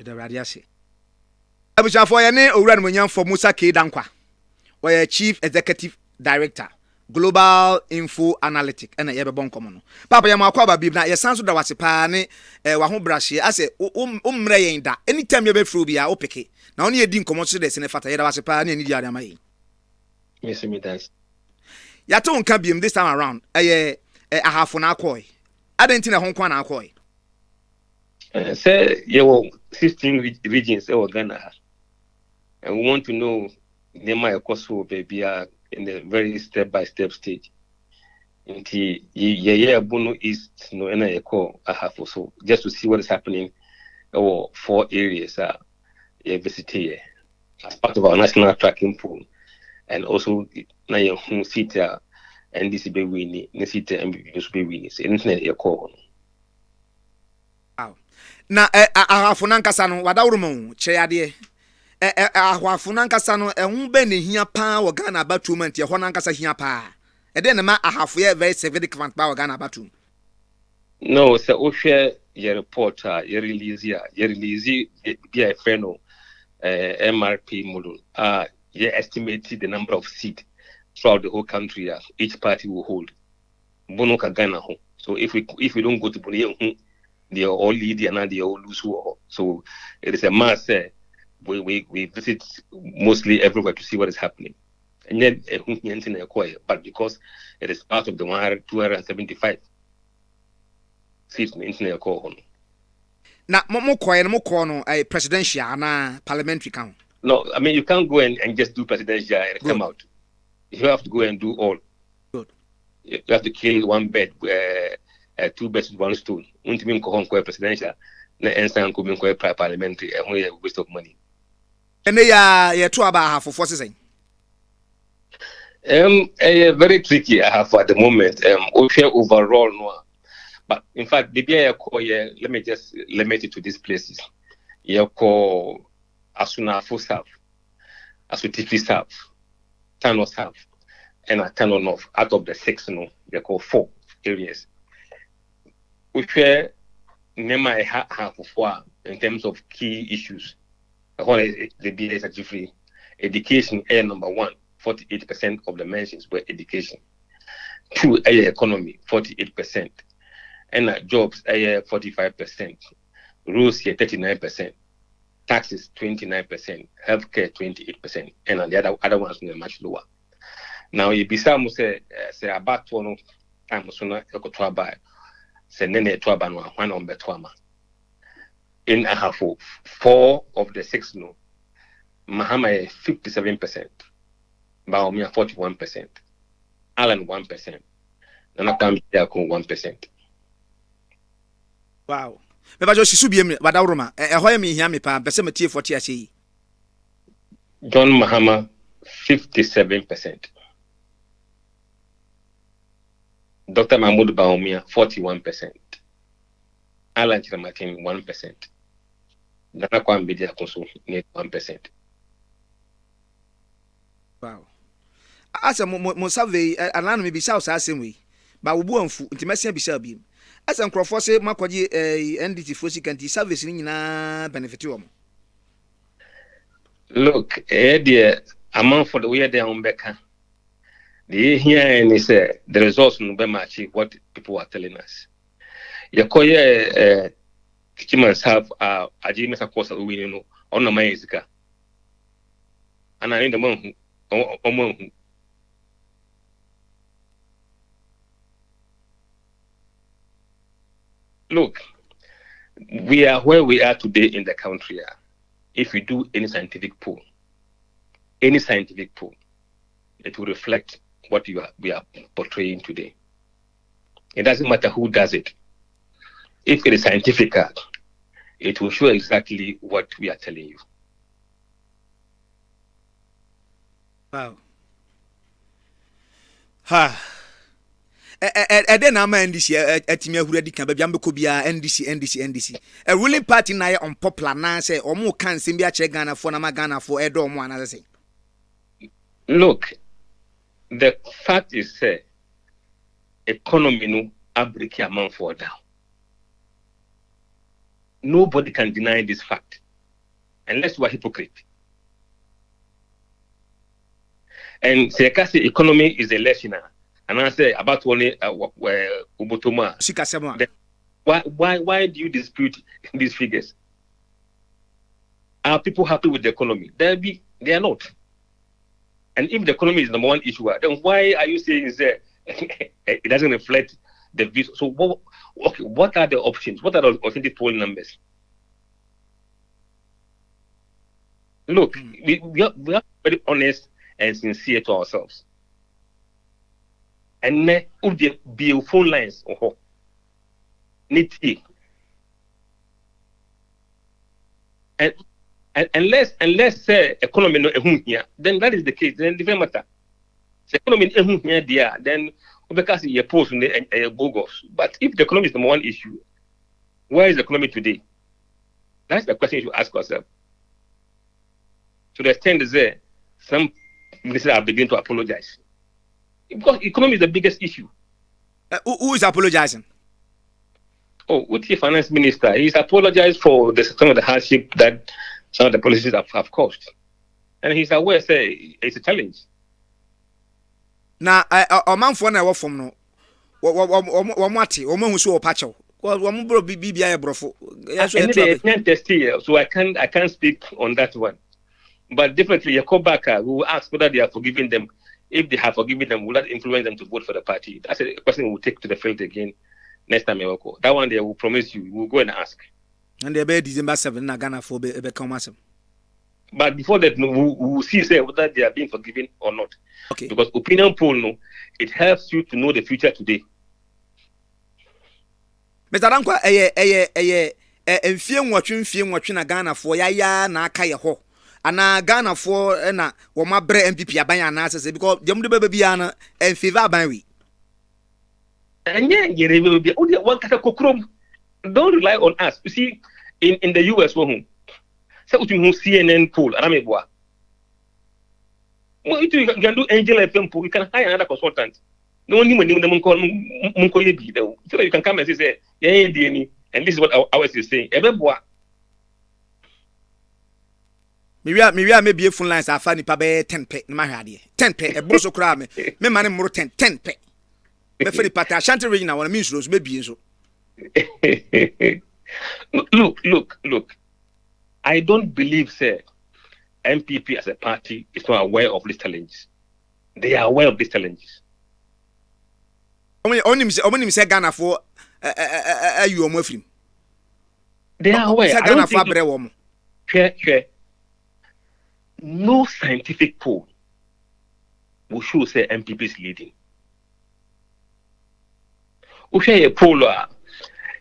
The radiasi. Abusha for ye ne owura no nyam for Musa K Dankwa. We Chief Executive Director Global InfoAnalytics and ye be bon komo no. Papa ye makwa ba bib na ye sanso da wase pa ne wa ho brahye ase ummre yen da. Anytime ye be fru bia o peke. Na oni edi nkomo so de se ne fata ye da wase pa ne ani di adama yi. Yes, me thanks. Ya to nka biem this time around. Ahafo na akoy. Adenti na ho kwa na akoy. Say you 16 regions in Ghana, and we want to know the my course baby in the very step-by-step stage. Until Bono East, no, and I call Ahafo, so just to see what is happening. 4 areas visited as part of our national tracking pool, and also na your seat NDC be winning, na seat MBS be winning. So internet your call. Na Ahafo nankasa no wadawrumo cheade Ahafo nankasa no ehun be ne hia pa wo Ghana batum antie ho nankasa hia pa e de ne ma Ahafo ye very significant pa wo Ghana batum. No, so o share your report your release be friend MRP model you estimate the number of seats throughout the whole country each party will hold Bono ka Ghana ho. So if we don't go to Bono, they are all lead and they all lose war. So it is a mass. We visit mostly everywhere to see what is happening. And then but because it is part of the 275 seats in the internet call. Na mo call no a presidential na parliamentary count. No, I mean you can't go and just do presidential and come out. You have to go and do all. Good. You have to kill one bird. 2 birds with 1 stone. Untimin ko hon ko presidential na ensan ko bin ko parliamentary and we waste of money. And they are to about half of forces. Very tricky I have at the moment. Overall no. But in fact the BIA call let me just limit it to these places. You call Asuna Fosaf, Asutifi South, Tano South, and Tano North. Out of the 6 no, you call 4 areas. We share Nema half of 4 in terms of key issues. The BA is actually education, number 1, 48% of the mentions were education. 2, economy, 48%. And jobs, 45%. Rules, 39%. Taxes, 29%. Healthcare, 28%. And the other ones are much lower. Now, you be some say about 1 time, so not a buy. Senene Tuabanwa, 1 on Betuama. In Ahafo, 4 of the 6 no. Mahama 57%. Baomia 41%. Alan 1%. Nanakam 1%. Wow. Beba jo sisu biem wadawroma. Ehoye me hia me pa pese metie 40 ase. John Mahama 57%. Dr. Mahmoud Baumia, 41%. Alan Chiramatin, 1%. Nana Kwambidia Konsu, 1%. Wow. Asa mo survey ananu me bisa o same way. Ba wo bu anfu ntimasi bisa biem. Asa nkrofo se makwaje NDC fosi kanti service ni nyina benefit wo. Look, the amount for the way they on Becca. The here and say the results no be match what people are telling us. Yakoye humans have agreements of course we know on the Mexica. And I need the money. Look, we are where we are today in the country. If we do any scientific poll, it will reflect what we are portraying today. It doesn't matter who does it. If it is scientific, it will show exactly what we are telling you. Wow. Ha. Then I'm NDC etimi ahuradi kan bia mbeko bia NDC. A ruling party na unpopular na say omo kan sim bia che Ghana for na ma Ghana for edo omo ana say. Look, the fact is economy no abriki amount for down. Nobody can deny this fact. unless you are hypocrite. And say the economy is a lesson, and I say about only Ubutuma. Why do you dispute these figures? Are people happy with the economy? They are not. And if the economy is the number one issue, then why are you saying that it doesn't reflect the views? So what are the options? What are the authentic polling numbers? Look, we are very honest and sincere to ourselves. And if there be phone lines, need and unless economy no here, then that is the case. Then different matter. The economy here there, then because you post bogus. But if the economy is the number one issue, where is the economy today? That's the question you should ask yourself. To the extent there, some ministers are beginning to apologize. Because economy is the biggest issue. Who is apologizing? Oh, with the finance minister, he's apologized for some of the hardship that some of the policies have caused. And he's aware, say, it's a challenge. Now, a man for an hour from no, who saw Pacho. Well, so I can't speak on that one. But definitely, a callbacker will ask whether they are forgiving them. If they have forgiven them, will that influence them to vote for the party? That's a question we will take to the field again next time. That one they will promise you. We'll go and ask. And they'll be December 7th, Ghana for Kumasi. But before that, we will see whether they are being forgiven or not. Okay. Because opinion poll, it helps you to know the future today. Mr. Dankwa, watching na Ghana for ya na kaya ho. Ana Ghana for na woma bre MPP aban na say because dem de baby ana en favor aban wi. Anya yere baby one kata kokrom. Don't rely on us. You see in the US say utu CNN poll arameboa. Well, you can do Angel FM poll, you can hire another consultant. No one knew them call Munkoye though. So that you can come and say, yeah, and this is what ours is saying. Maybe maybe a phone lines are funny pabe 10 pe na mahade 10 pe e broso kra me man mo 10 pe me feri pata Ashanti region na one means rose maybe so. Look. I don't believe say MPP as a party is not aware of these challenges. They are aware of these challenges. Only say Ghana for you omafrim. They are aware. Say Ghana for abre wo mo. Sure. No scientific poll will show say MPP is leading. We share a poll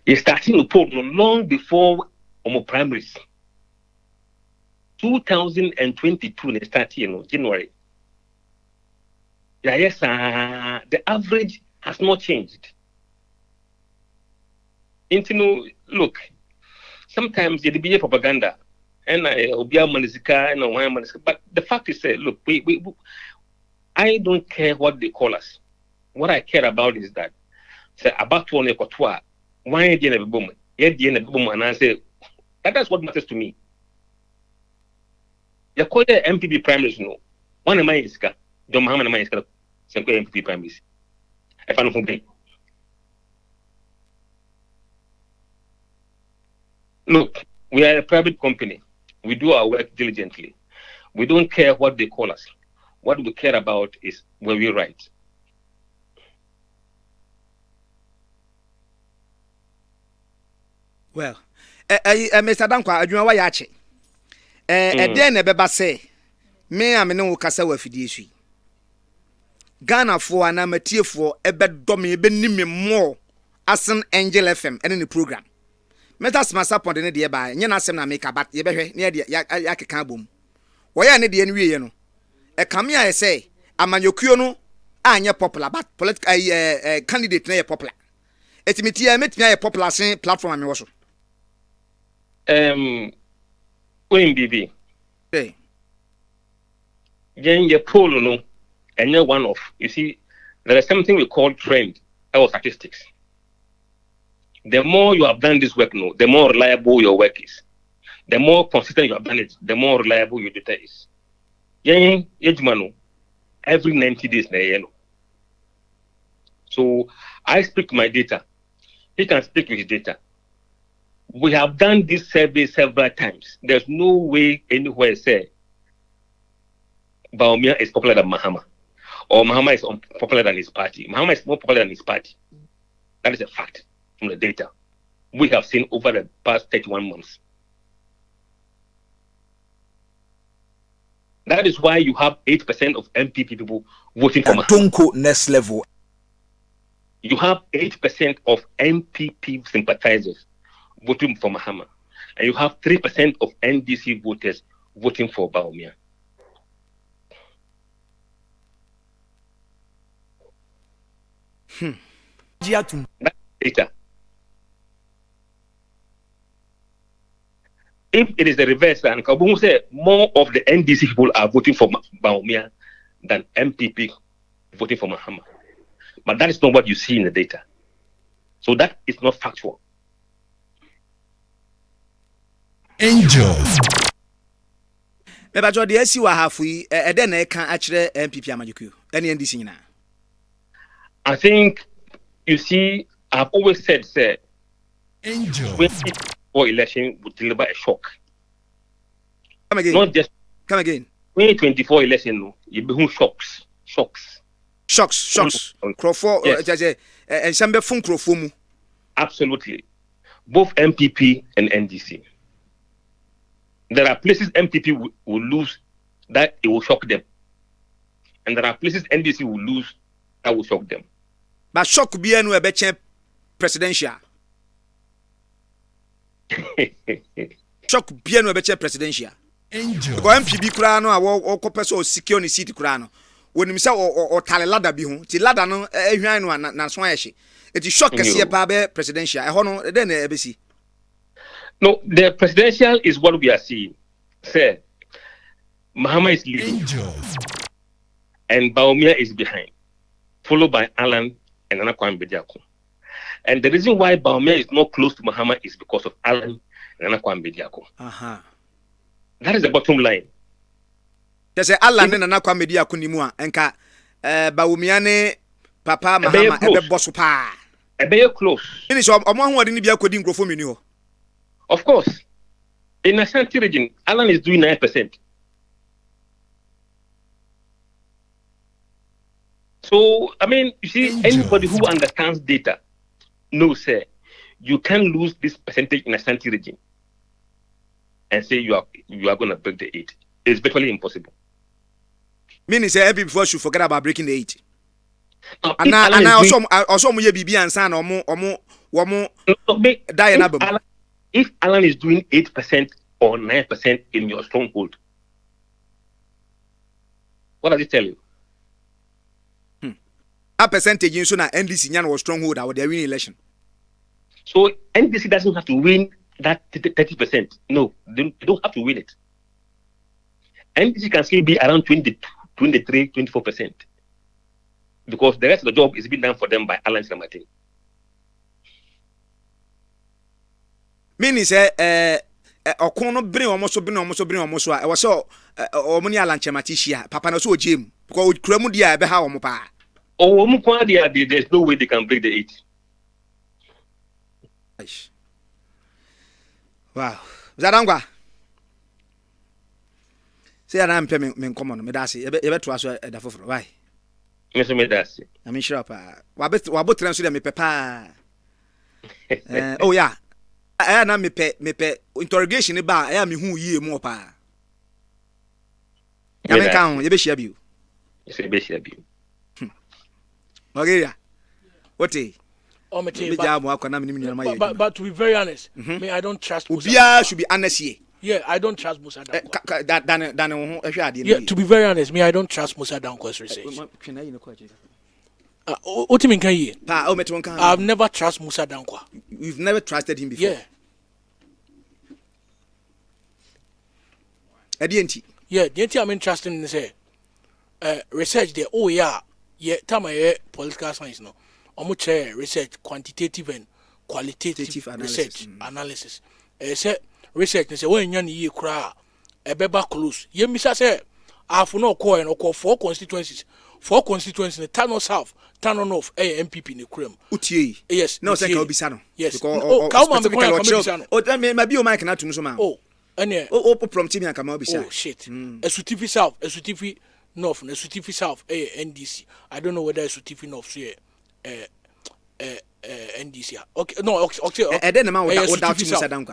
is starting to poll long before primaries. 2022 they start January. Yes, the average has not changed. Look, sometimes there be propaganda and but the fact is, look, I don't care what they call us. What I care about is that about one why and I say that's what matters to me. You call the MPP primaries, one of my is John Muhammad and my MPP primaries. If I don't look, we are a private company. We do our work diligently. We don't care what they call us. What we care about is where we write. Well, Mr. Dankwa, adwuma wa ya che. Den na beba say, me amene wo kasa wa fidie sui. Ghana for ana matiefo ebedom ebenim more asen Angel FM ene ne program. Meta smasa pond ne de ba nye na asem na make but ye behwe ne de ya keka bom. Wo ya ne de ne wiye no. E kame ya say amanyokuo no anye popular but political candidate na ye popular. Etimiti ya metimi ya popular sen platform ame wo so. OMBB. Hey. Then your poll, and you're one of. You see, there is something we call trend or statistics. The more you have done this work, the more reliable your work is. the more consistent you have done it, the more reliable your data is. Every 90 days. So I speak to my data. He can speak to his data. We have done this survey several times. There's no way anywhere say Bawumia is popular than Mahama, or Mahama is unpopular than his party. Mahama is more popular than his party. That is a fact from the data we have seen over the past 31 months. That is why you have 8% of MPP people voting for Mahama. Don't go next level. You have 8% of MPP sympathizers voting for Mahama, and you have 3% of NDC voters voting for Bawumia. That's data. If it is the reverse, and Kabumu say more of the NDC people are voting for Bawumia than MPP voting for Mahama. But that is not what you see in the data. So that is not factual. Angels. Maybe the SC wa halfway, then I can actually MPP Amajuku. Any NDC now. I think you see, I've always said, sir, Angels. 2024 election would deliver a shock. Come again. Not just 2024 election, no, you be shocks. Crawford, and some fun Crawford. Absolutely. Both MPP and NDC. There are places MPP will lose that it will shock them. And there are places NDC will lose that will shock them. But shock could be anywhere better presidential. Shock could be anywhere better presidential. Angel. Because MPP Kurano or Copper or secure city Kurano. When himself or tally ladder be home, till ladder no, na swashi. It is shock as a presidential. I honor then ABC. No, the presidential is what we are seeing. Sir, Mahama is leading. Angels. And Bawumia is behind, followed by Alan and Anakwam Bediako. And the reason why Bawumia is not close to Mahama is because of Alan and Anakwam Bediako. That is the bottom line. There's Alan and Anakwam Bediako nimua enka Bawumia ne Papa Mahama ebe boss pa. Ebe close. Finish omo ho odi ni bia kodi nkrofo meni ho. Of course. In Ashanti region, Alan is doing 9%. So, I mean, you see, anybody who understands data knows, sir, you can lose this percentage in Ashanti region and say you are going to break the 8. It's virtually impossible. Meaning, say, before should forget about breaking the 8. And also, we be and son or more, if Alan is doing 8% or 9% in your stronghold, what does it tell you? A percentage in Suna NDC was stronghold out their winning election. So NDC doesn't have to win that 30%. No, they don't have to win it. NDC can still be around 22, 23, 24%. Because the rest of the job is being done for them by Alan Martin. Meaning say okono bring almost I was so omuni alanchematishia papa no so jim because kuramu dia be ha omo pa. Oh, there's no way they can break the 8. Wow. Zadangwa. Say na mpe me common me dase e be to aso da foforo why? Me so me dase. I mean sure pa. Wa botran so dia me pepa. Oh yeah. Na me pe interrogation ba me hu yie mo pa. Ya me kan ye be share bi. Yes, be share bi. Okay, yeah. What is? But to be very honest, me, I don't trust Musa. Ubia should be honest here. Yeah, I don't trust Musa Dankwa. Yeah, to be very honest, me, I don't trust Musa Dankwa's research. What do you mean? I've never trusted Musa Dankwa. You've never trusted him before? Yeah. Yeah, the entity I'm interested in is research there. Oh, yeah. Yeah, time I political science no. Research quantitative and qualitative research analysis. Say research ne say when nya ne ye kura ebeba close ye misa say Ahafo no call no call 4 constituencies ne Tano South Tano North MPP ne krem utie yes no say ka obisa no yes because come me obisa no o tell me maybe o mic na to so ma ene o prompt me aka ma obisa shit Esutifi South Esutifi North na Esutifi South NDC I don't know whether Esutifi North so NDC okay no okay e dey na ma o da to Musa dankwa